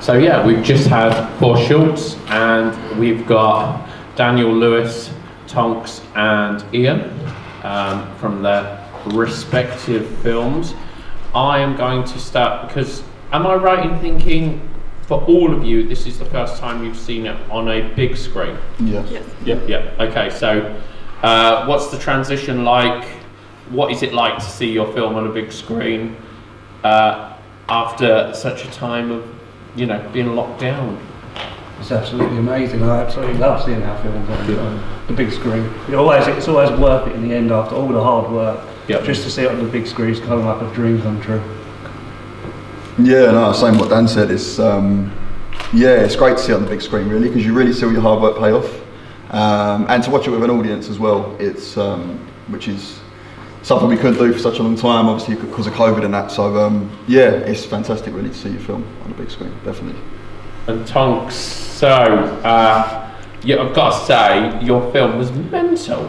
So yeah, we've just had 4 shorts, and we've got Daniel, Lewis, Tonks and Ian from their respective films. I am going to start because, am I right in thinking for all of you this is the first time you've seen it on a big screen? Yeah. Yeah. Okay, so what's the transition like? What is it like to see your film on a big screen after such a time of, being locked down? It's absolutely amazing. I absolutely love seeing our films on the big screen. It's always worth it in the end after all the hard work. Yep. Just to see it on the big screen is kind of like a dream come true. Yeah, no, same what Dan said. It's it's great to see it on the big screen, really, because you really see all your hard work pay off, and to watch it with an audience as well. It's which is something we couldn't do for such a long time, obviously because of COVID and that. So it's fantastic, really, to see your film on the big screen, definitely. And Tonks, so I've got to say your film was mental.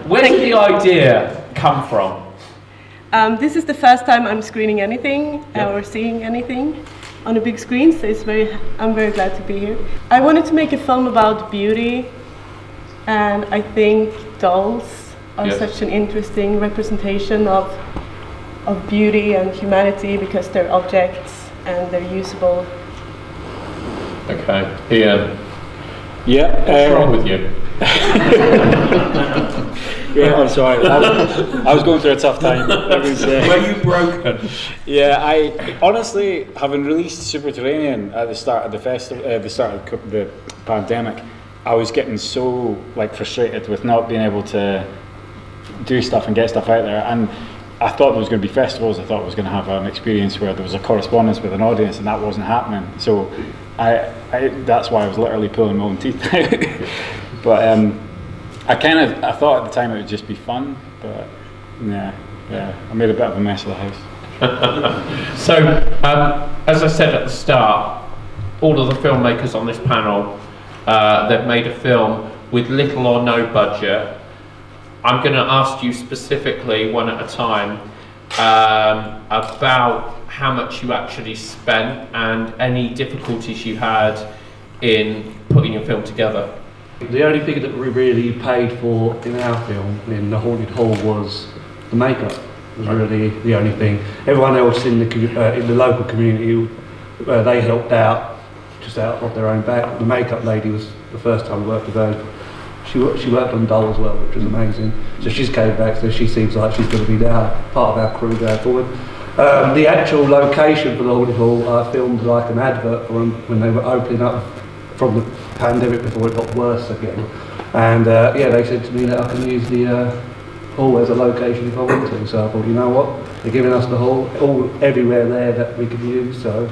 Where did the idea come from? This is the first time I'm screening anything or seeing anything on a big screen, so I'm very glad to be here. I wanted to make a film about beauty, and I think dolls are such an interesting representation of beauty and humanity because they're objects and they're usable. Okay, Ian. Yeah. What's wrong with you? Yeah, I'm sorry. I was going through a tough time. Were you broken? Yeah, I honestly, having released Subterranean at the start of the festival, the start of the pandemic, I was getting so frustrated with not being able to do stuff and get stuff out there. And I thought there was going to be festivals. I thought I was going to have an experience where there was a correspondence with an audience, and that wasn't happening. So that's why I was literally pulling my own teeth out. But I thought at the time it would just be fun, but yeah, I made a bit of a mess of the house. So, as I said at the start, all of the filmmakers on this panel, they've made a film with little or no budget. I'm going to ask you specifically, one at a time, about how much you actually spent and any difficulties you had in putting your film together. The only thing that we really paid for in our film, in The Haunted Hall, was the makeup. Was really the only thing. Everyone else in the local community, they helped out just out of their own back. The makeup lady was the first time we worked with her. She worked on Doll as well, which was amazing. So she's came back, so she seems like she's going to be now part of our crew going forward. The actual location for The Haunted Hall, I filmed like an advert for them when they were opening up from the pandemic before it got worse again. And they said to me that I can use the hall as a location if I want to. So I thought, you know what, they're giving us the hall, everywhere there that we can use, so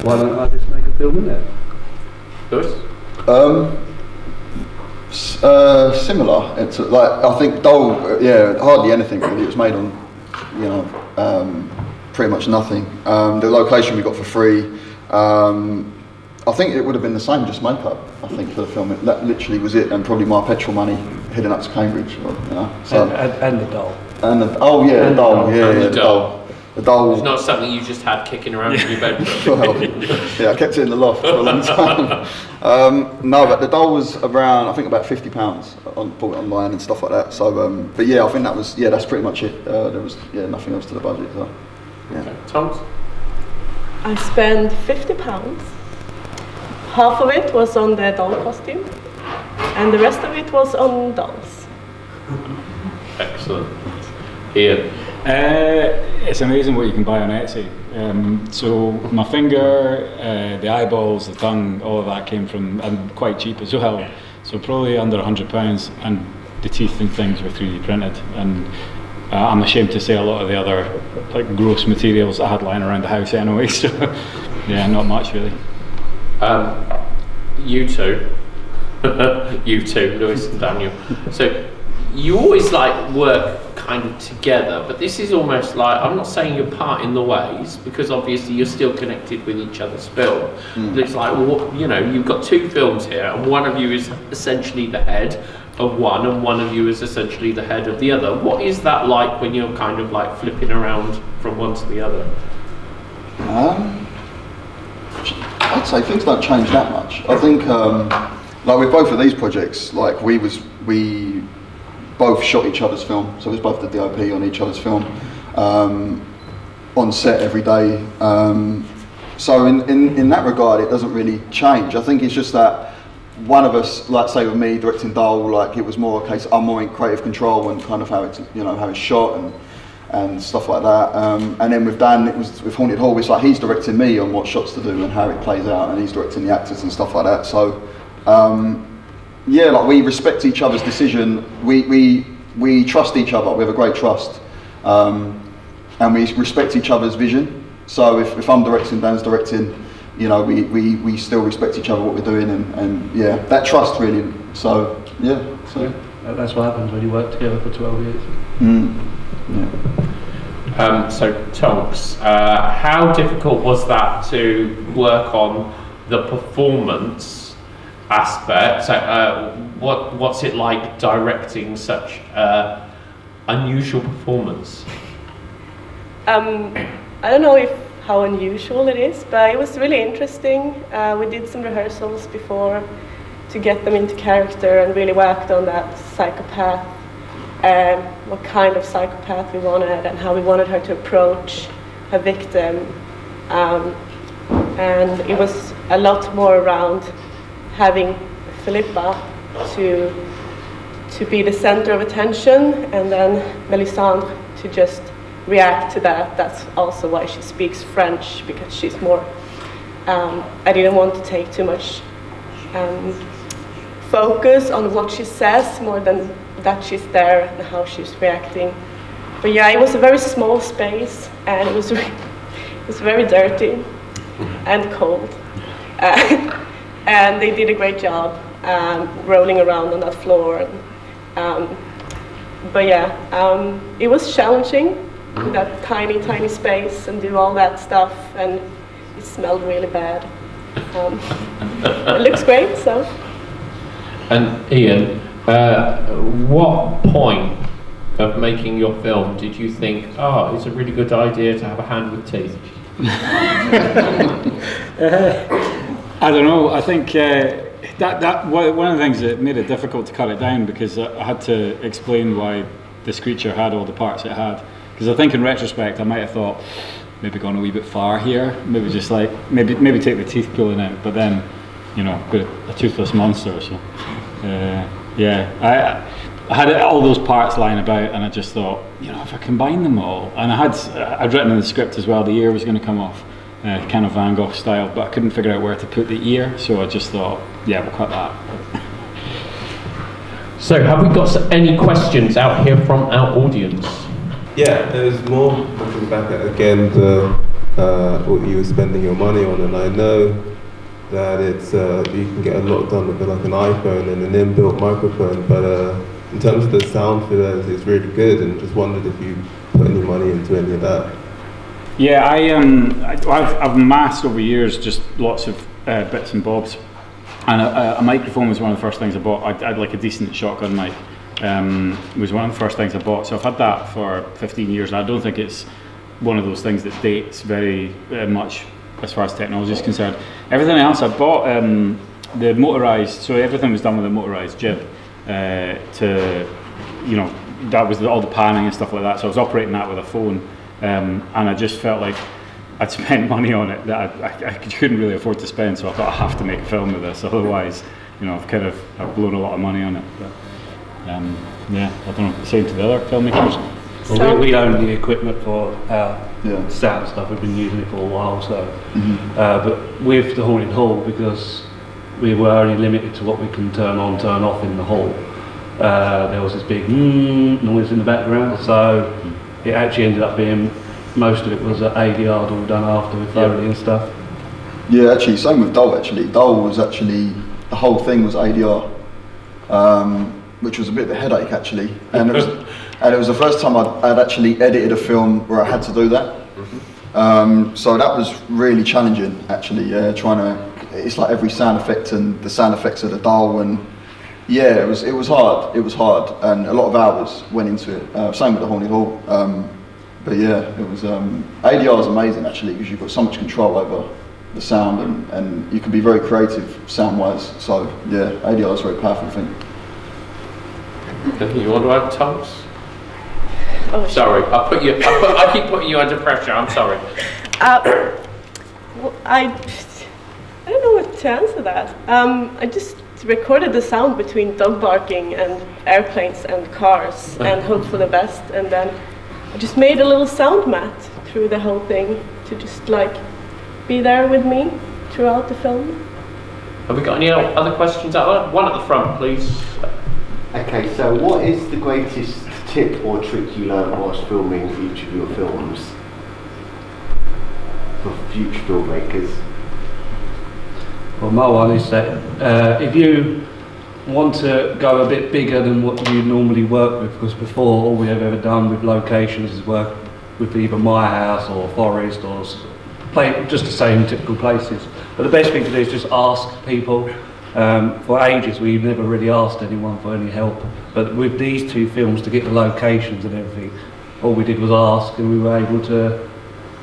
why don't I just make a film in there? Lewis? Similar. It's I think Doll, hardly anything really. It was made on, pretty much nothing. The location we got for free. I think it would have been the same, just makeup. I think for the film, that literally was it, and probably my petrol money heading up to Cambridge. So and the doll. And the doll, the doll. The doll. It's not something you just had kicking around in your bedroom. Well, I kept it in the loft for a long time. No, but the doll was around, I think, about £50. Bought it online and stuff like that. So, I think that's pretty much it. There was nothing else to the budget. So, yeah. Okay. Tonks? I spent £50. Half of it was on the doll costume, and the rest of it was on dolls. Excellent. Ian? It's amazing what you can buy on Etsy. So my finger, the eyeballs, the tongue, all of that came from, and quite cheap as well. So probably under £100, and the teeth and things were 3D printed. And I'm ashamed to say a lot of the other gross materials I had lying around the house anyway. So yeah, not much really. You two, Lewis and Daniel. So you always work kind of together, but this is almost I'm not saying you're part in the ways, because obviously you're still connected with each other's film. But it's you've got 2 films here, and one of you is essentially the head of one, and one of you is essentially the head of the other. What is that like when you're kind of flipping around from one to the other? I'd say things don't change that much. I think like with both of these projects, like we both shot each other's film, so we both did the OP on each other's film, on set every day. So in that regard, it doesn't really change. I think it's just that one of us, like say with me directing Dole, like it was more a case I'm more in creative control and kind of how it's how it's shot and stuff like that. And then with Dan, it was with Haunted Hall. It's like he's directing me on what shots to do and how it plays out, and he's directing the actors and stuff like that. So yeah, like we respect each other's decision. We trust each other. We have a great trust, and we respect each other's vision. So if I'm directing, Dan's directing, we still respect each other, what we're doing, and yeah, that trust really. So yeah, that's what happens when you work together for 12 years. Yeah. So Tonks, how difficult was that to work on the performance aspect? So what's it like directing such unusual performance? I don't know how unusual it is, but it was really interesting. We did some rehearsals before to get them into character and really worked on that psychopath, what kind of psychopath we wanted and how we wanted her to approach her victim. And it was a lot more around having Philippa to be the center of attention, and then Melisandre to just react to that. That's also why she speaks French, because she's more I didn't want to take too much focus on what she says more than that she's there and how she's reacting. But yeah, it was a very small space, and it was very dirty and cold, and they did a great job rolling around on that floor. But yeah, it was challenging, that tiny space, and do all that stuff, and it smelled really bad. It looks great, so. And Ian, what point of making your film did you think, it's a really good idea to have a hand with teeth? I don't know. I think that one of the things that made it difficult to cut it down, because I had to explain why this creature had all the parts it had. Because I think in retrospect I might have thought maybe gone a wee bit far here, maybe just like maybe take the teeth pulling out, but then got a toothless monster. So I had all those parts lying about, and I just thought, if I combine them all, and I'd written in the script as well the ear was going to come off, kind of Van Gogh style, but I couldn't figure out where to put the ear, so I just thought, yeah, we'll cut that. So have we got any questions out here from our audience? Yeah, there's more looking back at again what you were spending your money on, and I know that it's you can get a lot done with like an iPhone and an inbuilt microphone, but in terms of the sound for that, it's really good, and just wondered if you put any money into any of that. Yeah, I've amassed over years just lots of bits and bobs, and a microphone was one of the first things I bought. I'd like a decent shotgun mic. Was one of the first things I bought, so I've had that for 15 years, and I don't think it's one of those things that dates very much as far as technology is concerned. Everything else I bought, the motorized, so everything was done with a motorized jib, that was all the panning and stuff like that, so I was operating that with a phone, and I just felt like I'd spent money on it that I couldn't really afford to spend, so I thought I have to make a film with this, otherwise I've blown a lot of money on it. But, I don't know, same to the other filmmakers. Well, we own the equipment for our sound stuff. We've been using it for a while, so. But with the Haunted Hall, because we were only limited to what we can turn on, turn off in the hall, there was this big noise in the background, so it actually ended up being, most of it was ADR all done after with Foley and stuff. Yeah, actually, same with Dole actually. Dole was actually, the whole thing was ADR. Which was a bit of a headache actually, and it was the first time I'd actually edited a film where I had to do that. So that was really challenging actually. It's like every sound effect and the sound effects of the Dole, and it was hard. It was hard, and a lot of hours went into it. Same with the Haunted Hall. But yeah, it was ADR is amazing actually, because you've got so much control over the sound, and you can be very creative sound-wise. So yeah, ADR is very powerful, I think. Anything you want to add, Tonks? Oh, Sorry, I keep putting you under pressure. I'm sorry. Well, I don't know what to answer that. I just recorded the sound between dog barking and airplanes and cars and hope for the best, and then I just made a little sound mat through the whole thing to just like be there with me throughout the film. Have we got any other questions out there? One at the front, please. Okay, so what is the greatest tip or trick you learned whilst filming each of your films for future filmmakers? Well, my one is that if you want to go a bit bigger than what you normally work with, because before all we have ever done with locations is work with either my house or forest or just the same typical places. But the best thing to do is just ask people. For ages we've never really asked anyone for any help, but with these two films, to get the locations and everything, all we did was ask, and we were able to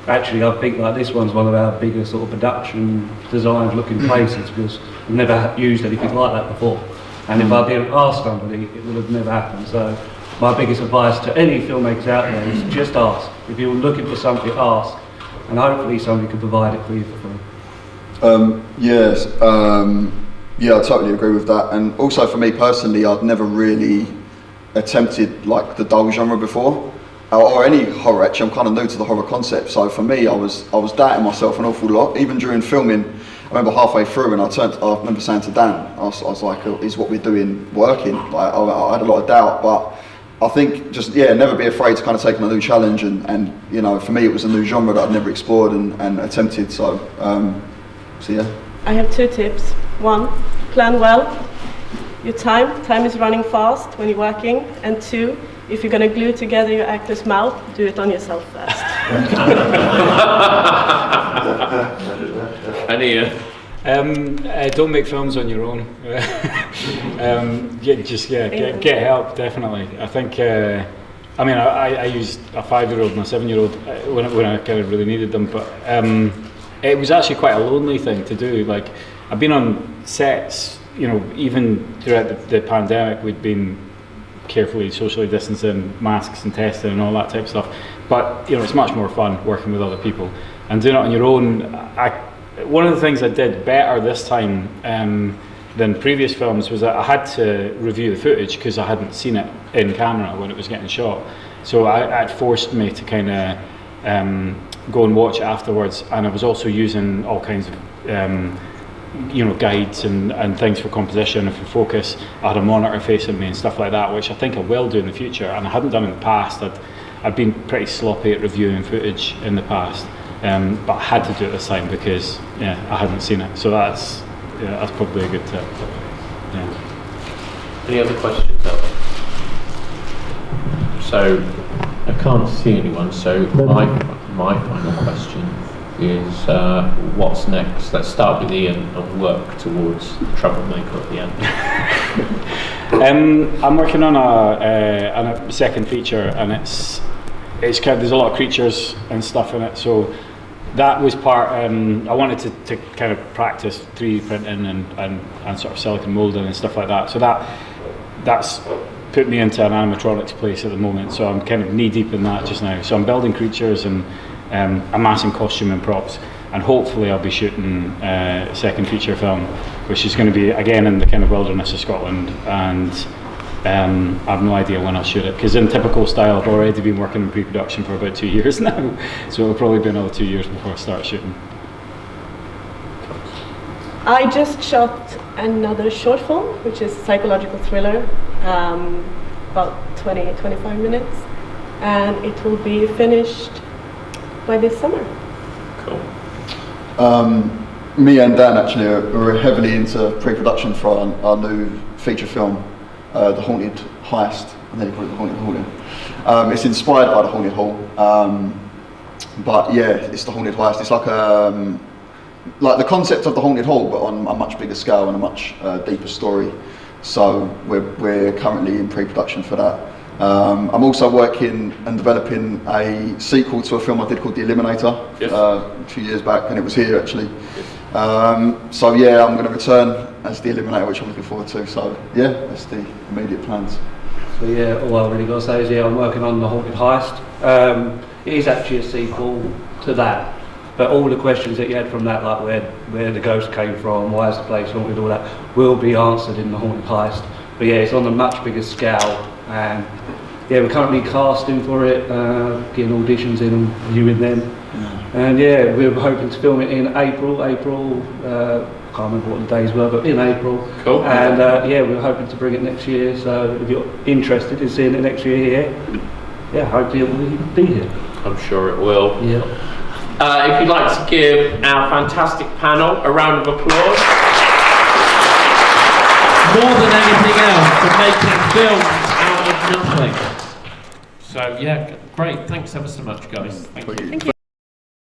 actually, I think like this one's one of our bigger sort of production designed looking places, because we've never used anything like that before, and if I didn't ask somebody it would have never happened. So my biggest advice to any filmmakers out there is just ask. If you're looking for something, ask, and hopefully somebody can provide it for you for free. Yes. Yeah, I totally agree with that. And also for me personally, I'd never really attempted like the dull genre before, or any horror. Actually, I'm kind of new to the horror concept. So for me, I was doubting myself an awful lot. Even during filming, I remember halfway through, and I remember saying to Dan, I was like, "Is what we're doing working?" Like, I had a lot of doubt, but I think just never be afraid to kind of take on a new challenge. And you know, for me, it was a new genre that I'd never explored and attempted. So yeah. I have 2 tips. 1, plan well. Your time is running fast when you're working. And 2, if you're going to glue together your actor's mouth, do it on yourself first. And Ian? Don't make films on your own. Get help, definitely. I think, I used a 5-year-old and a 7-year-old when I kind of really needed them, but it was actually quite a lonely thing to do. Like, I've been on sets, you know, even throughout the pandemic, we'd been carefully socially distancing, masks and testing and all that type of stuff. But, you know, it's much more fun working with other people. And doing it on your own, one of the things I did better this time than previous films was that I had to review the footage because I hadn't seen it in camera when it was getting shot. So it forced me to kind of go and watch it afterwards, and I was also using all kinds of guides and things for composition and for focus. I had a monitor facing me and stuff like that, which I think I will do in the future, and I hadn't done in the past. I'd been pretty sloppy at reviewing footage in the past, but I had to do it this time because I hadn't seen it. So that's probably a good tip. Yeah. Any other questions out there? So I can't see anyone, so my final question is what's next? Let's start with Ian and work towards Troublemaker at the end. I'm working on a second feature, and it's kind of, there's a lot of creatures and stuff in it, so that was part. I wanted to kind of practice 3D printing and sort of silicon molding and stuff like that. So that's put me into an animatronics place at the moment, so I'm kind of knee deep in that just now. So I'm building creatures and amassing costume and props, and hopefully I'll be shooting a second feature film, which is going to be again in the kind of wilderness of Scotland, and I have no idea when I'll shoot it, because in typical style I've already been working in pre-production for about 2 years now, so it'll probably be another 2 years before I start shooting. I just shot another short film, which is a psychological thriller, about 20-25 minutes, and it will be finished by this summer. Cool. Me and Dan actually are heavily into pre-production for our new feature film, The Haunted Heist. I nearly call it The Haunted Hauling. It's inspired by The Haunted Hall, but yeah, it's The Haunted Heist. It's like the concept of The Haunted Hall, but on a much bigger scale and a much deeper story. So we're currently in pre-production for that. I'm also working and developing a sequel to a film I did called The Eliminator a few years back, and it was here actually. So yeah, I'm going to return as The Eliminator, which I'm looking forward to. So yeah, that's the immediate plans. So yeah, all I really got to say is I'm working on The Haunted Heist. It is actually a sequel to that, but all the questions that you had from that, like where the ghost came from, why is the place haunted, all that, will be answered in The Haunted Heist. But yeah, it's on a much bigger scale, and yeah, we're currently casting for it, getting auditions in and viewing them. And yeah, we're hoping to film it in April, can't remember what the days were, but in April. Cool. And yeah, we're hoping to bring it next year, so if you're interested in seeing it next year here, yeah, hopefully it will be here. I'm sure it will. Yeah. If you'd like to give our fantastic panel a round of applause. More than anything else, for making films out of nothing. So yeah, great. Thanks ever so much, guys. Thank you. Thank you.